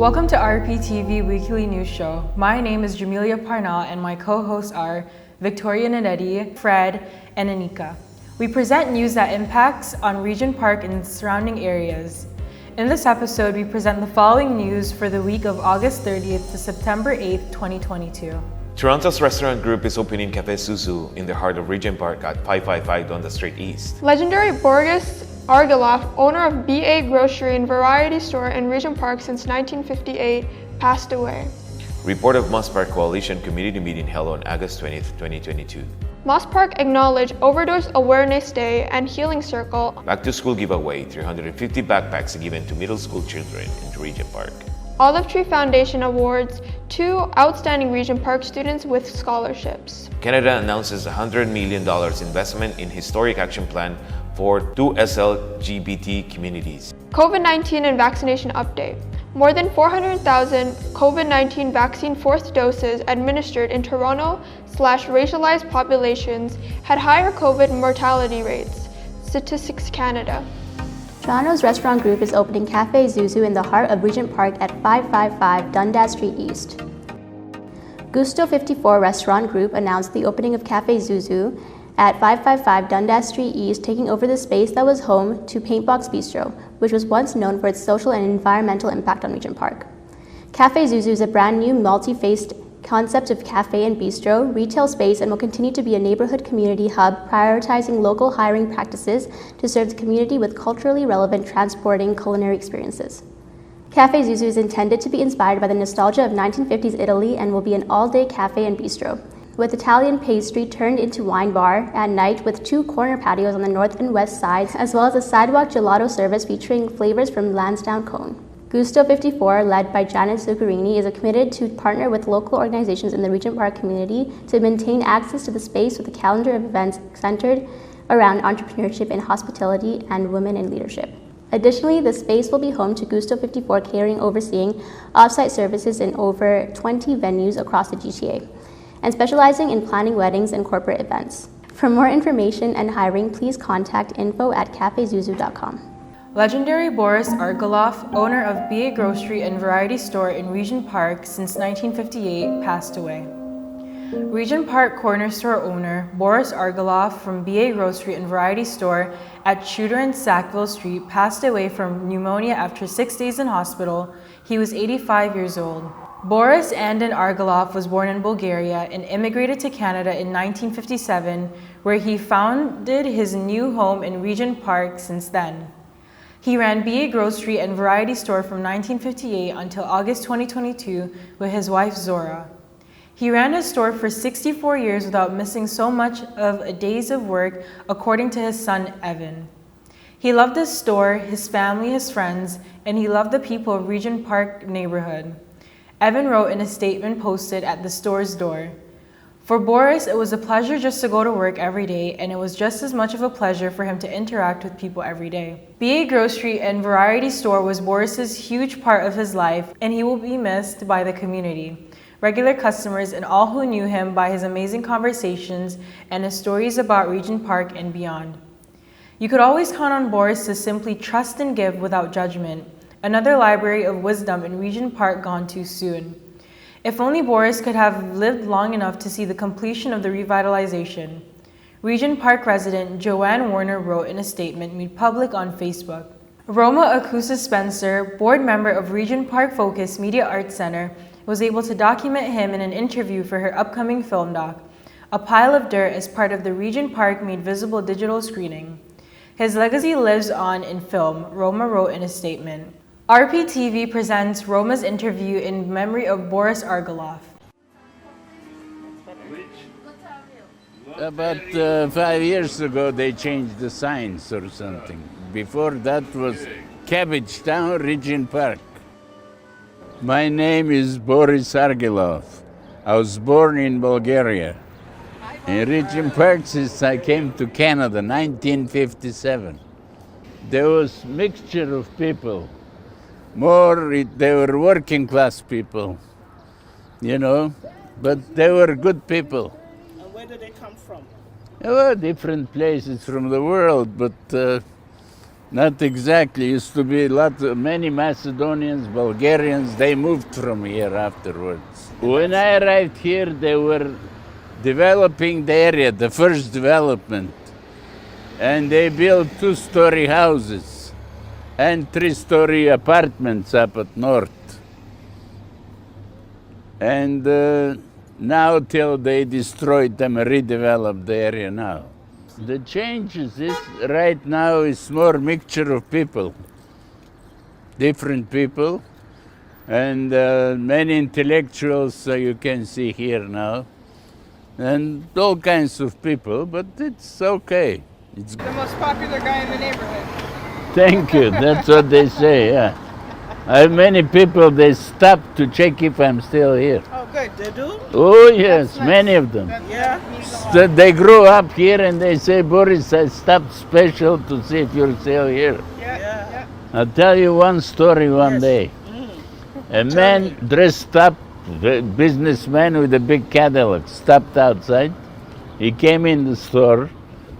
Welcome to RPTV Weekly News Show. My name is Jameila Parnell and my co-hosts are Victoria Nanneti, Fred, and Aniqa. We present news that impacts on Regent Park and surrounding areas. In this episode, we present the following news for the week of August 30th to September 8th, 2022. Toronto's restaurant group is opening Café Zuzu in the heart of Regent Park at 555 Dundas Street East. Legendary Boris Argiloff, owner of BA Grocery and Variety Store in Regent Park since 1958, passed away. Report of Moss Park Coalition Community Meeting held on August 20th, 2022. Moss Park acknowledged Overdose Awareness Day and Healing Circle. Back to school giveaway, 350 backpacks given to middle school children in Regent Park. Olive Tree Foundation awards 2 outstanding Regent Park students with scholarships. Canada announces $100 million investment in historic action plan for 2 LGBT communities. COVID-19 and vaccination update. More than 400,000 COVID-19 vaccine fourth doses administered in Toronto/racialized populations had higher COVID mortality rates. Statistics Canada. Toronto's restaurant group is opening Café Zuzu in the heart of Regent Park at 555 Dundas Street East. Gusto 54 Restaurant Group announced the opening of Café Zuzu at 555 Dundas Street East, taking over the space that was home to Paintbox Bistro, which was once known for its social and environmental impact on Regent Park. Café Zuzu is a brand new multi-faced concept of cafe and bistro, retail space, and will continue to be a neighborhood community hub, prioritizing local hiring practices to serve the community with culturally relevant transporting culinary experiences. Café Zuzu is intended to be inspired by the nostalgia of 1950s Italy and will be an all-day cafe and bistro, with Italian pastry turned into wine bar at night with 2 corner patios on the north and west sides, as well as a sidewalk gelato service featuring flavors from Lansdowne Cone. Gusto 54, led by Janet Zuccarini, is committed to partner with local organizations in the Regent Park community to maintain access to the space with a calendar of events centered around entrepreneurship and hospitality and women in leadership. Additionally, the space will be home to Gusto 54 catering, overseeing off-site services in over 20 venues across the GTA, and specializing in planning weddings and corporate events. For more information and hiring, please contact info@cafezuzu.com. Legendary Boris Argiloff, owner of BA Grocery and Variety Store in Regent Park since 1958, passed away. Regent Park corner store owner Boris Argiloff from BA Grocery and Variety Store at Shooter and Sackville Street passed away from pneumonia after 6 days in hospital. He was 85 years old. Boris Andon Argiloff was born in Bulgaria and immigrated to Canada in 1957, where he founded his new home in Regent Park since then. He ran BA Grocery and Variety Store from 1958 until August 2022 with his wife Zora. He ran his store for 64 years without missing so much of a days of work, according to his son Evan. He loved his store, his family, his friends, and he loved the people of Regent Park neighborhood. Evan wrote in a statement posted at the store's door, "For Boris, it was a pleasure just to go to work every day, and it was just as much of a pleasure for him to interact with people every day." BA Grocery and Variety Store was Boris's huge part of his life, and he will be missed by the community, regular customers, and all who knew him by his amazing conversations and his stories about Regent Park and beyond. You could always count on Boris to simply trust and give without judgment. Another library of wisdom in Regent Park gone too soon. If only Boris could have lived long enough to see the completion of the revitalization. Regent Park resident Joanne Warner wrote in a statement made public on Facebook. Roma Akusa Spencer, board member of Regent Park Focus Media Arts Center, was able to document him in an interview for her upcoming film doc, A Pile of Dirt, as part of the Regent Park Made Visible digital screening. His legacy lives on in film, Roma wrote in a statement. RPTV presents Roma's interview in memory of Boris Argiloff. About 5 years ago, they changed the signs or something. Before that was Cabbage Town, Regent Park. My name is Boris Argiloff. I was born in Bulgaria. In Regent Park since I came to Canada, 1957. There was mixture of people. They were working class people, you know, but they were good people. And where did they come from? Different places from the world, but Not exactly. Used to be many Macedonians, Bulgarians. They moved from here afterwards. When I arrived here, they were developing the area, the first development. And they built 2-story houses and 3-story apartments up at north. And now till they destroyed them and redeveloped the area now. The change is this, right now is more mixture of people, different people, and many intellectuals you can see here now, and all kinds of people, but it's okay. It's the most popular guy in the neighborhood. Thank you, that's what they say, yeah. I have many people, they stop to check if I'm still here. Oh, good. They do? Oh, yes, Nice. many of them. Yeah. So they grew up here and they say, Boris, I stopped special to see if you're still here. Yeah. I'll tell you one story one day. A man dressed up, a businessman with a big Cadillac, stopped outside. He came in the store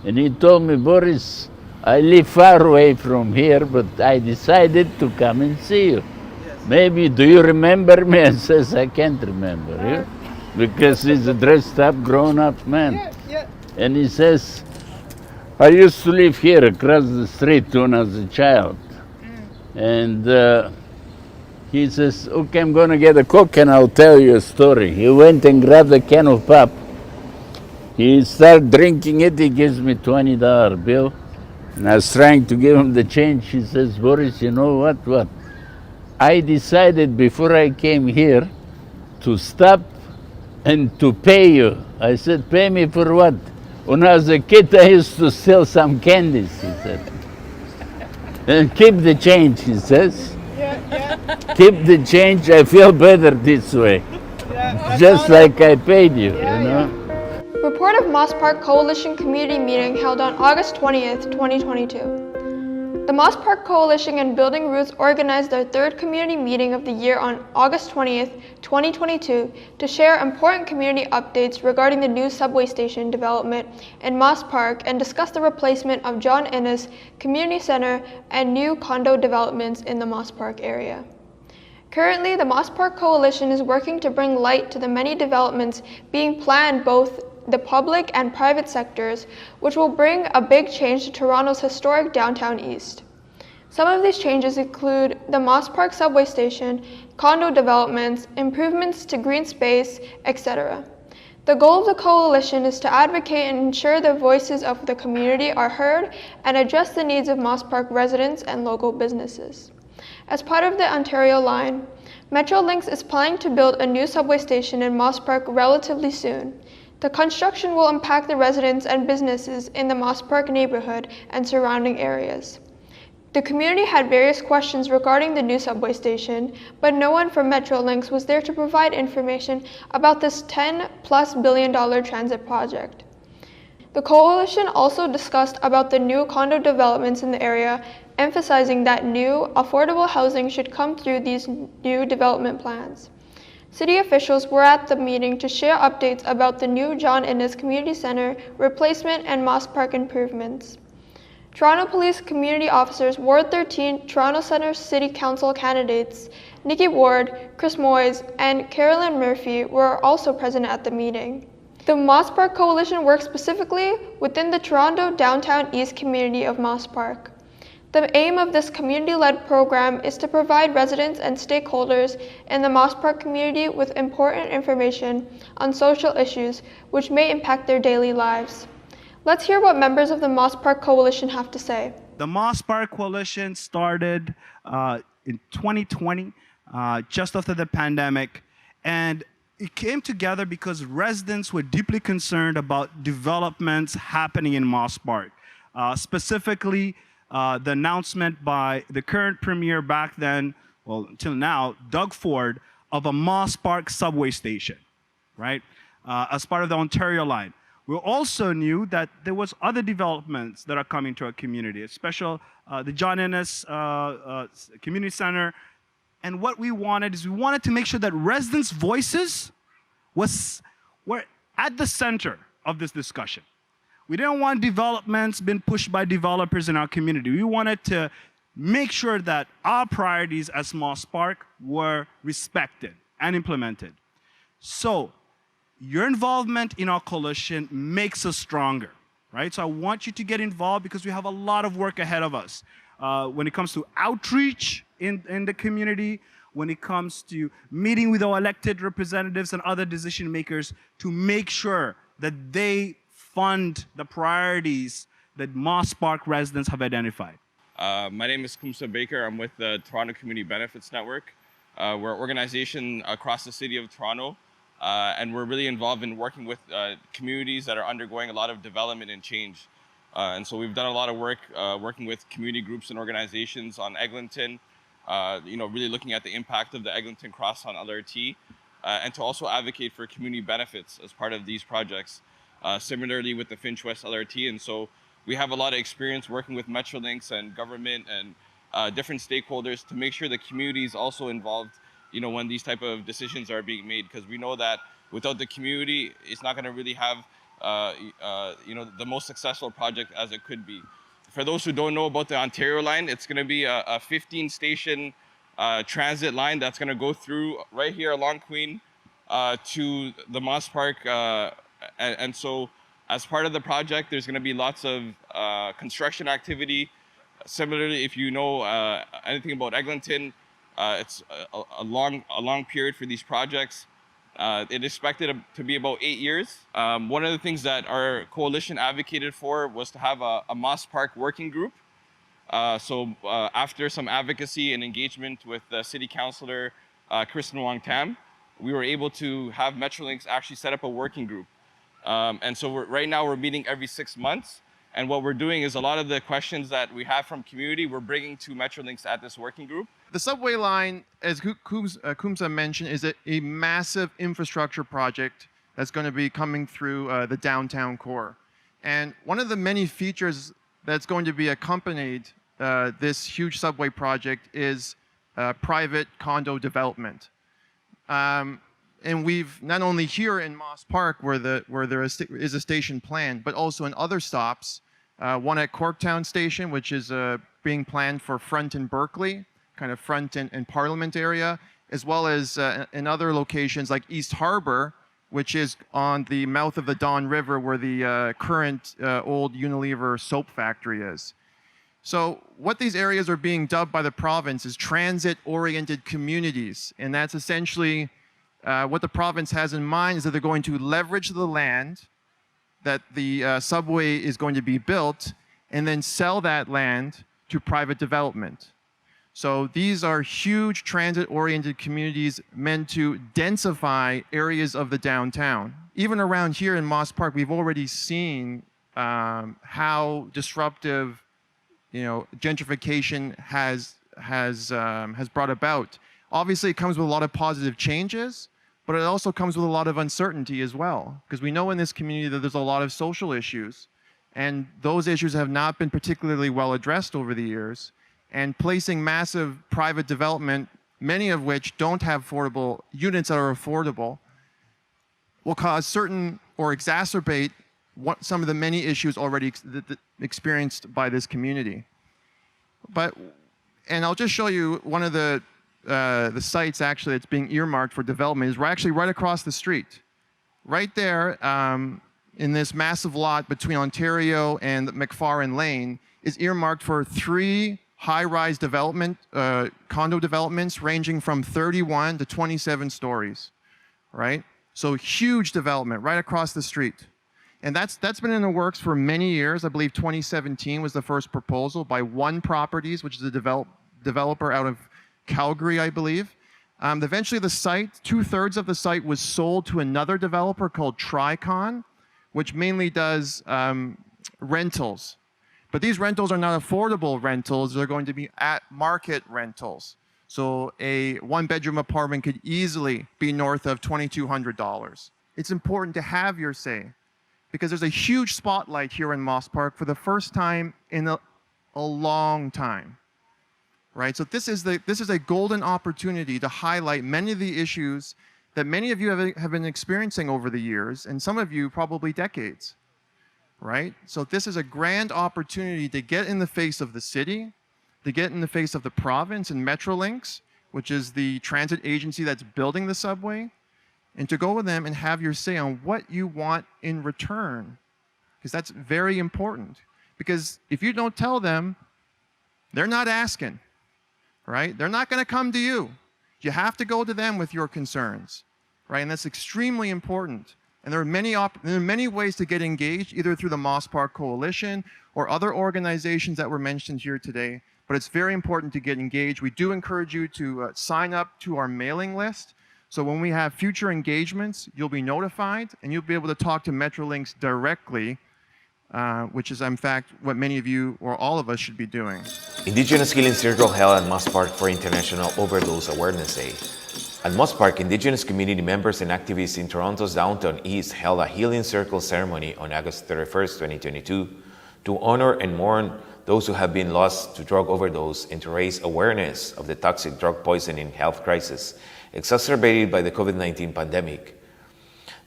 and he told me, Boris, I live far away from here, but I decided to come and see you. Maybe, do you remember me? I says, I can't remember you. Because he's a dressed up, grown up man. Yeah. And he says, I used to live here across the street when I was a child. And he says, okay, I'm gonna get a Coke and I'll tell you a story. He went and grabbed a can of pop. He started drinking it, he gives me $20 bill. And I was trying to give him the change. He says, Boris, you know what? I decided before I came here to stop and to pay you. I said, pay me for what? When I was a kid, I used to steal some candies, he said. And keep the change, he says. Keep the change, I feel better this way. Just like I paid you, you know? Report of Moss Park Coalition Community Meeting held on August 20th, 2022. The Moss Park Coalition and Building Roots organized their third community meeting of the year on August 20th, 2022 to share important community updates regarding the new subway station development in Moss Park and discuss the replacement of John Innes Community Center and new condo developments in the Moss Park area. Currently, the Moss Park Coalition is working to bring light to the many developments being planned both the public and private sectors, which will bring a big change to Toronto's historic downtown east. Some of these changes include the Moss Park subway station, condo developments, improvements to green space, etc. The goal of the coalition is to advocate and ensure the voices of the community are heard and address the needs of Moss Park residents and local businesses. As part of the Ontario line, Metrolinx is planning to build a new subway station in Moss Park relatively soon. The construction will impact the residents and businesses in the Moss Park neighborhood and surrounding areas. The community had various questions regarding the new subway station, but no one from Metrolinx was there to provide information about this $10+ billion transit project. The coalition also discussed about the new condo developments in the area, emphasizing that new, affordable housing should come through these new development plans. City officials were at the meeting to share updates about the new John Innes Community Center replacement and Moss Park improvements. Toronto Police Community Officers Ward 13 Toronto Centre City Council candidates Nikki Ward, Chris Moyes, and Carolyn Murphy were also present at the meeting. The Moss Park Coalition works specifically within the Toronto Downtown East community of Moss Park. The aim of this community-led program is to provide residents and stakeholders in the Moss Park community with important information on social issues which may impact their daily lives. Let's hear what members of the Moss Park Coalition have to say. The Moss Park Coalition started in 2020, just after the pandemic, and it came together because residents were deeply concerned about developments happening in Moss Park, specifically the announcement by the current premier back then, well, until now, Doug Ford, of a Moss Park subway station, right, as part of the Ontario line. We also knew that there was other developments that are coming to our community, especially the John Innes Community Center. And what we wanted is we wanted to make sure that residents' voices were at the center of this discussion. We didn't want developments being pushed by developers in our community. We wanted to make sure that our priorities as Moss Park were respected and implemented. So your involvement in our coalition makes us stronger, right? So I want you to get involved because we have a lot of work ahead of us when it comes to outreach in the community, when it comes to meeting with our elected representatives and other decision makers to make sure that they fund the priorities that Moss Park residents have identified. My name is Kumsa Baker. I'm with the Toronto Community Benefits Network. We're an organization across the city of Toronto, and we're really involved in working with communities that are undergoing a lot of development and change. And so we've done a lot of work working with community groups and organizations on Eglinton, really looking at the impact of the Eglinton Cross on LRT, and to also advocate for community benefits as part of these projects. Similarly with the Finch West LRT, and so we have a lot of experience working with Metrolinx and government and different stakeholders to make sure the community is also involved, when these type of decisions are being made, because we know that without the community, it's not going to really have, the most successful project as it could be. For those who don't know about the Ontario line, it's going to be a 15-station transit line that's going to go through right here along Queen to the Moss Park. And so as part of the project, there's going to be lots of construction activity. Similarly, if you know anything about Eglinton, it's a long period for these projects. It is expected to be about 8 years. One of the things that our coalition advocated for was to have a Moss Park working group. So after some advocacy and engagement with the city councillor, Kristen Wong Tam, we were able to have Metrolinx actually set up a working group. And so right now we're meeting every 6 months. And what we're doing is a lot of the questions that we have from community, we're bringing to Metrolinx at this working group. The subway line, as Kumsa mentioned, is a massive infrastructure project that's going to be coming through the downtown core. And one of the many features that's going to be accompanied this huge subway project is private condo development. And we've not only here in Moss Park, where there is a station planned, but also in other stops. One at Corktown Station, which is being planned for Front and Berkeley, kind of Front and Parliament area, as well as in other locations like East Harbour, which is on the mouth of the Don River, where the current old Unilever soap factory is. So what these areas are being dubbed by the province is transit-oriented communities, and that's essentially what the province has in mind is that they're going to leverage the land that the subway is going to be built and then sell that land to private development. So these are huge transit-oriented communities meant to densify areas of the downtown. Even around here in Moss Park, we've already seen how disruptive, gentrification has brought about. Obviously, it comes with a lot of positive changes, but it also comes with a lot of uncertainty as well, because we know in this community that there's a lot of social issues, and those issues have not been particularly well addressed over the years. And placing massive private development, many of which don't have affordable units that are affordable, will cause certain or exacerbate some of the many issues already experienced by this community. And I'll just show you one of the sites actually that's being earmarked for development is actually right across the street. Right there in this massive lot between Ontario and McFarren Lane is earmarked for 3 high-rise development, condo developments ranging from 31 to 27 stories, right? So huge development right across the street. And that's been in the works for many years. I believe 2017 was the first proposal by One Properties, which is a developer out of Calgary, I believe. Eventually the site, 2/3 of the site was sold to another developer called Tricon, which mainly does rentals. But these rentals are not affordable rentals. They're going to be at market rentals. So a 1-bedroom apartment could easily be north of $2,200. It's important to have your say, because there's a huge spotlight here in Moss Park for the first time in a long time. Right? So this is a golden opportunity to highlight many of the issues that many of you have been experiencing over the years, and some of you probably decades. right? So this is a grand opportunity to get in the face of the city, to get in the face of the province and Metrolinx, which is the transit agency that's building the subway, and to go with them and have your say on what you want in return, because that's very important. Because if you don't tell them, they're not asking, right? They're not going to come to you. You have to go to them with your concerns, right? And that's extremely important. And there are many ways to get engaged, either through the Moss Park Coalition or other organizations that were mentioned here today. But it's very important to get engaged. We do encourage you to sign up to our mailing list. So when we have future engagements, you'll be notified and you'll be able to talk to Metrolinx directly, which is in fact what many of you or all of us should be doing. Indigenous Healing Circle held at Moss Park for International Overdose Awareness Day. At Moss Park, Indigenous community members and activists in Toronto's downtown east held a Healing Circle ceremony on August 31st, 2022 to honor and mourn those who have been lost to drug overdose and to raise awareness of the toxic drug poisoning health crisis exacerbated by the COVID-19 pandemic.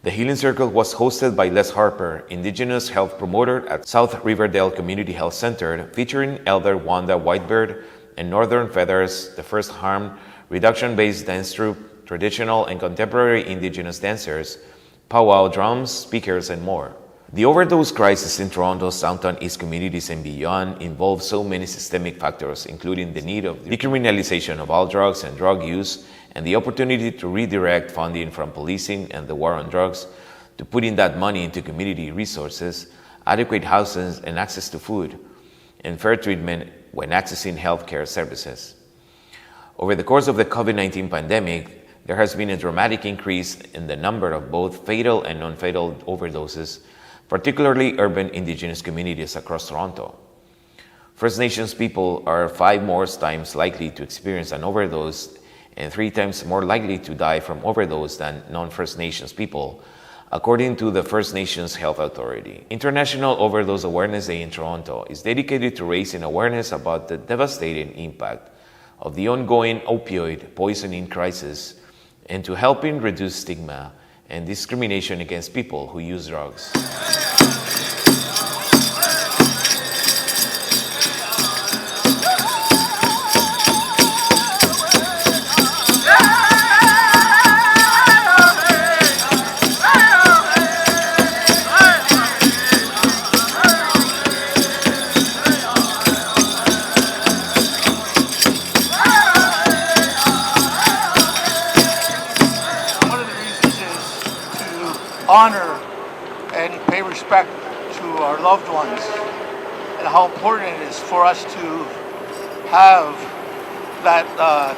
The Healing Circle was hosted by Les Harper, Indigenous health promoter at South Riverdale Community Health Center, featuring Elder Wanda Whitebird and Northern Feathers, the first harm reduction-based dance troupe, traditional and contemporary Indigenous dancers, powwow drums, speakers, and more. The overdose crisis in Toronto's downtown east communities and beyond involves so many systemic factors, including the need of decriminalization of all drugs and drug use, and the opportunity to redirect funding from policing and the war on drugs to putting that money into community resources, adequate housing and access to food, and fair treatment when accessing healthcare services. Over the course of the COVID-19 pandemic, there has been a dramatic increase in the number of both fatal and non-fatal overdoses, particularly urban Indigenous communities across Toronto. First Nations people are 5 more times likely to experience an overdose and 3 times more likely to die from overdose than non-First Nations people, according to the First Nations Health Authority. International Overdose Awareness Day in Toronto is dedicated to raising awareness about the devastating impact of the ongoing opioid poisoning crisis and to helping reduce stigma and discrimination against people who use drugs. Honor and pay respect to our loved ones and how important it is for us to have that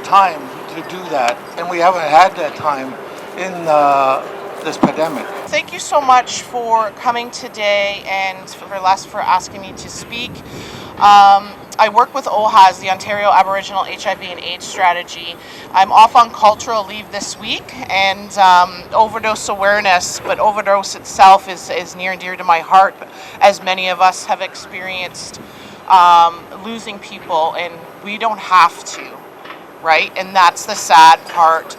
time to do that, and we haven't had that time in this pandemic. Thank you so much for coming today and for asking me to speak. I work with OHAS, the Ontario Aboriginal HIV and AIDS Strategy. I'm off on cultural leave this week, and overdose awareness, but overdose itself is near and dear to my heart, as many of us have experienced losing people, and we don't have to, right? And that's the sad part,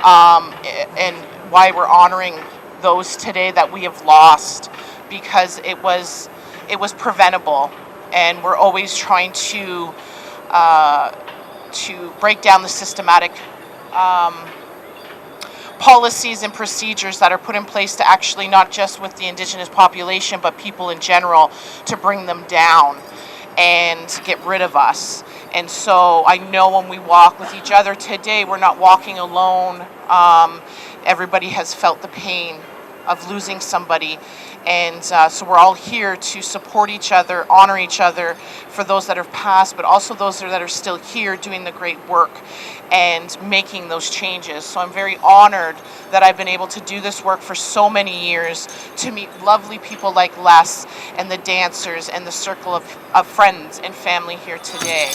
and why we're honoring those today that we have lost, because it was preventable. And we're always trying to break down the systematic policies and procedures that are put in place to actually, not just with the Indigenous population, but people in general, to bring them down and get rid of us. And so I know when we walk with each other today, we're not walking alone. Everybody has felt the pain of losing somebody. And so we're all here to support each other, honor each other for those that have passed, but also those that are still here doing the great work and making those changes. So I'm very honored that I've been able to do this work for so many years, to meet lovely people like Les and the dancers and the circle of friends and family here today.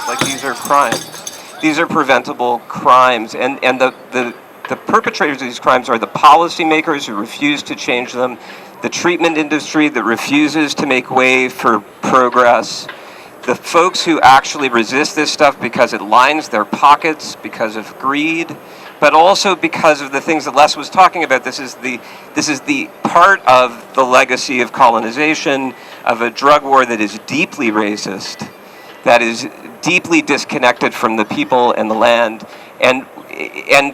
Like, these are crimes. These are preventable crimes, and the perpetrators of these crimes are the policymakers who refuse to change them, the treatment industry that refuses to make way for progress, the folks who actually resist this stuff because it lines their pockets, because of greed, but also because of the things that Les was talking about. This is the part of the legacy of colonization, of a drug war that is deeply racist, that is deeply disconnected from the people and the land. And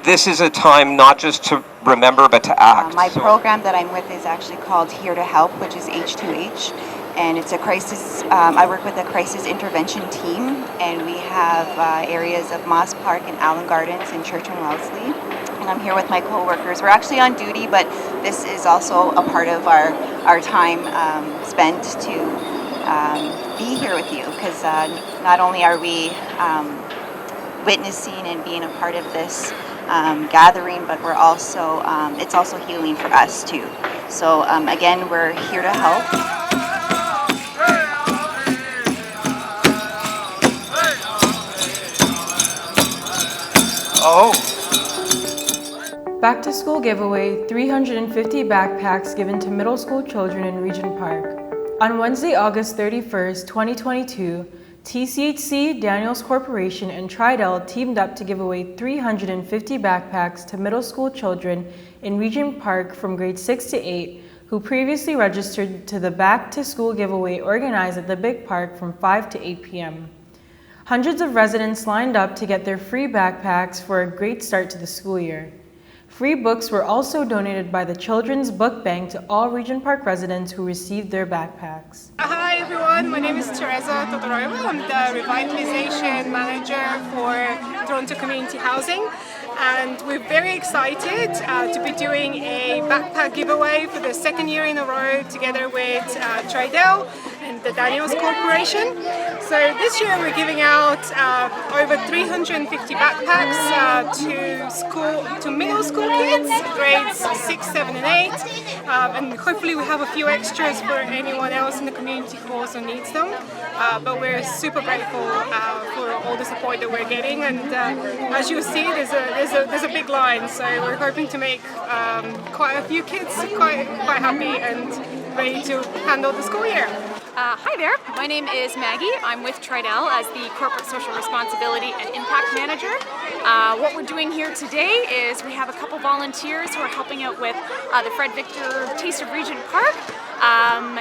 this is a time not just to remember, but to act. My program that I'm with is actually called Here to Help, which is H2H. And it's a crisis, I work with a crisis intervention team, and we have areas of Moss Park and Allen Gardens and Church and Wellesley. And I'm here with my co-workers. We're actually on duty, but this is also a part of our time spent to be here with you, because not only are we witnessing and being a part of this gathering, but we're also, it's also healing for us too. So again, we're here to help. Oh. Back to school giveaway, 350 backpacks given to middle school children in Regent Park. On Wednesday, August 31st, 2022, TCHC, Daniels Corporation, and Tridel teamed up to give away 350 backpacks to middle school children in Regent Park from grades 6 to 8 who previously registered to the Back to School giveaway organized at the Big Park from 5 to 8 p.m. Hundreds of residents lined up to get their free backpacks for a great start to the school year. Free books were also donated by the Children's Book Bank to all Regent Park residents who received their backpacks. Hi everyone, my name is Teresa Todoroeva. I'm the Revitalization Manager for Toronto Community Housing, and we're very excited to be doing a backpack giveaway for the second year in a row together with Tridel and the Daniels Corporation. So this year we're giving out over 350 backpacks to middle school kids, grades 6, 7 and 8, and hopefully we have a few extras for anyone else in the community who also needs them. But we're super grateful for all the support that we're getting, and as you see, there's a big line, so we're hoping to make quite a few kids quite happy and ready to handle the school year. Hi there, my name is Maggie. I'm with Tridel as the Corporate Social Responsibility and Impact Manager. What we're doing here today is we have a couple volunteers who are helping out with the Fred Victor Taste of Regent Park.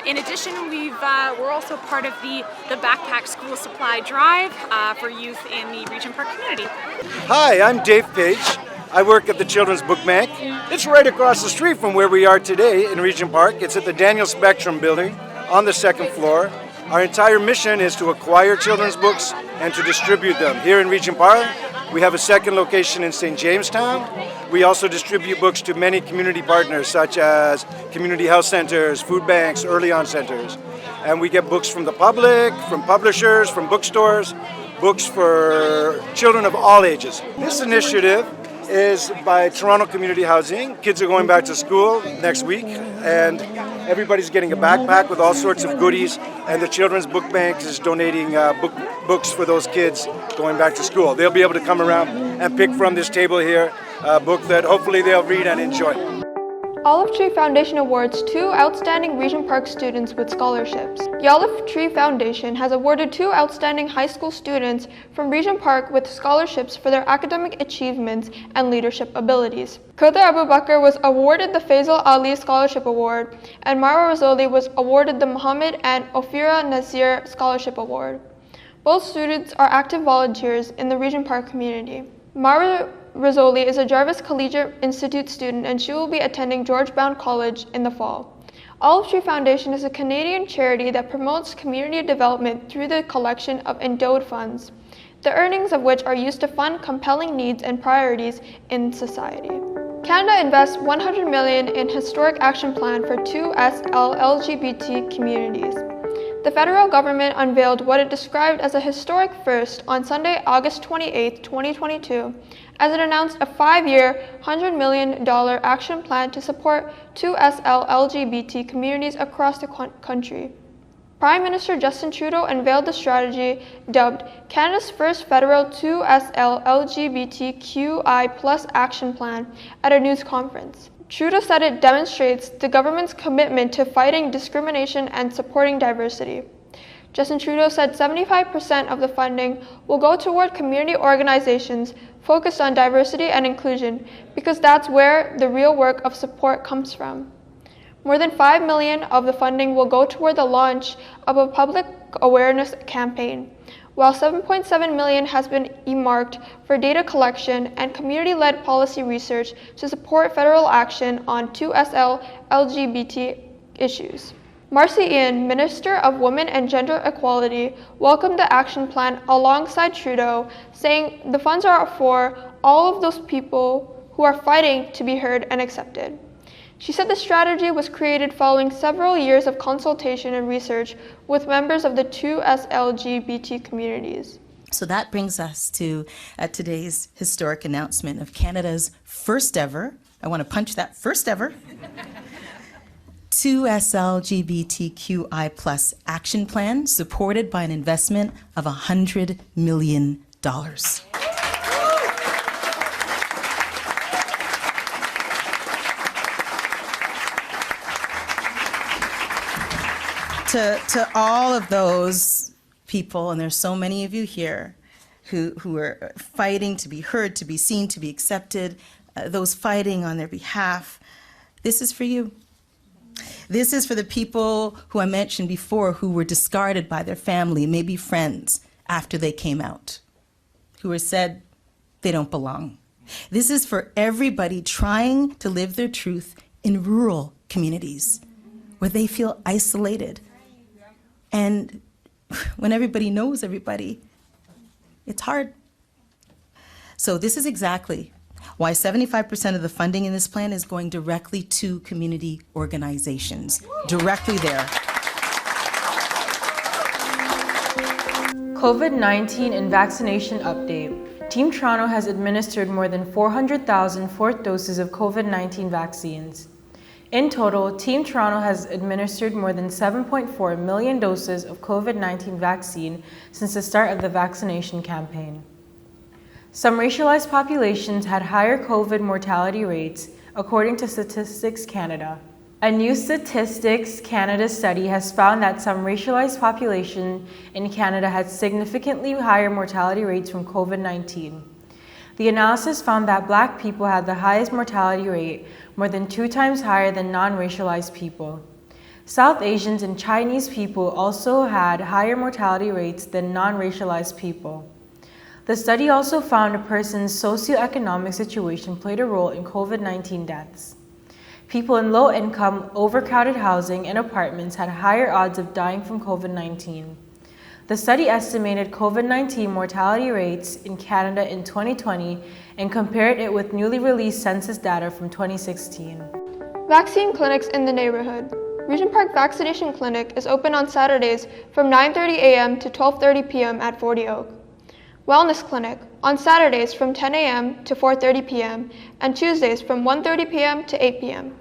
In addition, we're also part of the Backpack School Supply Drive for youth in the Regent Park community. Hi, I'm Dave Page. I work at the Children's Book Bank. It's right across the street from where we are today in Regent Park. It's at the Daniel Spectrum building on the second floor. Our entire mission is to acquire children's books and to distribute them. Here in Regent Park, we have a second location in St. Jamestown. We also distribute books to many community partners such as community health centers, food banks, early on centers. And we get books from the public, from publishers, from bookstores, books for children of all ages. This initiative is by Toronto Community Housing. Kids are going back to school next week, and everybody's getting a backpack with all sorts of goodies, and the Children's Book Bank is donating books for those kids going back to school. They'll be able to come around and pick from this table here a book that hopefully they'll read and enjoy. Olive Tree Foundation awards 2 outstanding Regent Park students with scholarships. The Olive Tree Foundation has awarded 2 outstanding high school students from Regent Park with scholarships for their academic achievements and leadership abilities. Kuda Abubakar was awarded the Faisal Ali Scholarship Award, and Mara Razoli was awarded the Muhammad and Ofira Nasir Scholarship Award. Both students are active volunteers in the Regent Park community. Mara Razoli is a Jarvis Collegiate Institute student, and she will be attending Georgetown College in the fall. Olive Tree Foundation is a Canadian charity that promotes community development through the collection of endowed funds, the earnings of which are used to fund compelling needs and priorities in society. Canada invests $100 million in Historic Action Plan for 2SL LGBT communities. The federal government unveiled what it described as a historic first on Sunday, August 28, 2022, as it announced a 5-year, $100 million action plan to support 2SL LGBT communities across the country. Prime Minister Justin Trudeau unveiled the strategy dubbed Canada's first federal 2SL LGBTQI+ action plan at a news conference. Trudeau said it demonstrates the government's commitment to fighting discrimination and supporting diversity. Justin Trudeau said 75% of the funding will go toward community organizations focused on diversity and inclusion because that's where the real work of support comes from. More than $5 million of the funding will go toward the launch of a public awareness campaign, while $7.7 million has been earmarked for data collection and community-led policy research to support federal action on 2SL LGBT issues. Marcy Ian, Minister of Women and Gender Equality, welcomed the action plan alongside Trudeau, saying the funds are for all of those people who are fighting to be heard and accepted. She said the strategy was created following several years of consultation and research with members of the 2SLGBT communities. So that brings us to today's historic announcement of Canada's first ever, I want to punch that, first ever, 2SLGBTQI plus action plan supported by an investment of $100 million. To all of those people, and there's so many of you here, who are fighting to be heard, to be seen, to be accepted, those fighting on their behalf, this is for you. This is for the people who I mentioned before who were discarded by their family, maybe friends, after they came out, who were said they don't belong. This is for everybody trying to live their truth in rural communities where they feel isolated. And when everybody knows everybody, it's hard. So this is exactly why 75% of the funding in this plan is going directly to community organizations, directly there. COVID-19 and vaccination update. Team Toronto has administered more than 400,000 fourth doses of COVID-19 vaccines. In total, Team Toronto has administered more than 7.4 million doses of COVID-19 vaccine since the start of the vaccination campaign. Some racialized populations had higher COVID mortality rates, according to Statistics Canada. A new Statistics Canada study has found that some racialized population in Canada had significantly higher mortality rates from COVID-19. The analysis found that Black people had the highest mortality rate, more than 2 times higher than non-racialized people. South Asians and Chinese people also had higher mortality rates than non-racialized people. The study also found a person's socioeconomic situation played a role in COVID-19 deaths. People in low-income, overcrowded housing and apartments had higher odds of dying from COVID-19. The study estimated COVID-19 mortality rates in Canada in 2020 and compared it with newly released census data from 2016. Vaccine clinics in the neighborhood. Regent Park Vaccination Clinic is open on Saturdays from 9:30 a.m. to 12:30 p.m. at 40 Oak. Wellness Clinic on Saturdays from 10 a.m. to 4:30 p.m. and Tuesdays from 1:30 p.m. to 8 p.m.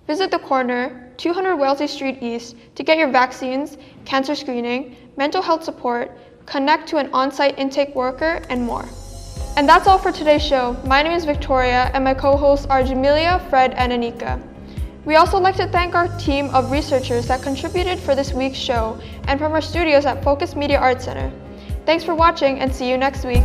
Visit the corner, 200 Wellesley Street East, to get your vaccines, cancer screening, mental health support, connect to an on-site intake worker, and more. And that's all for today's show. My name is Victoria, and my co-hosts are Jameila, Fred, and Aniqa. We also like to thank our team of researchers that contributed for this week's show, and from our studios at Focus Media Arts Center. Thanks for watching, and see you next week.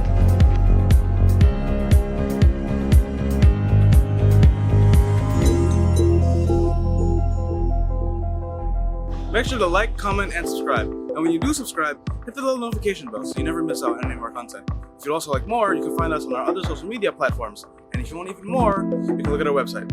Make sure to like, comment, and subscribe. And when you do subscribe, hit the little notification bell so you never miss out on any of our content. If you'd also like more, you can find us on our other social media platforms. And if you want even more, you can look at our website.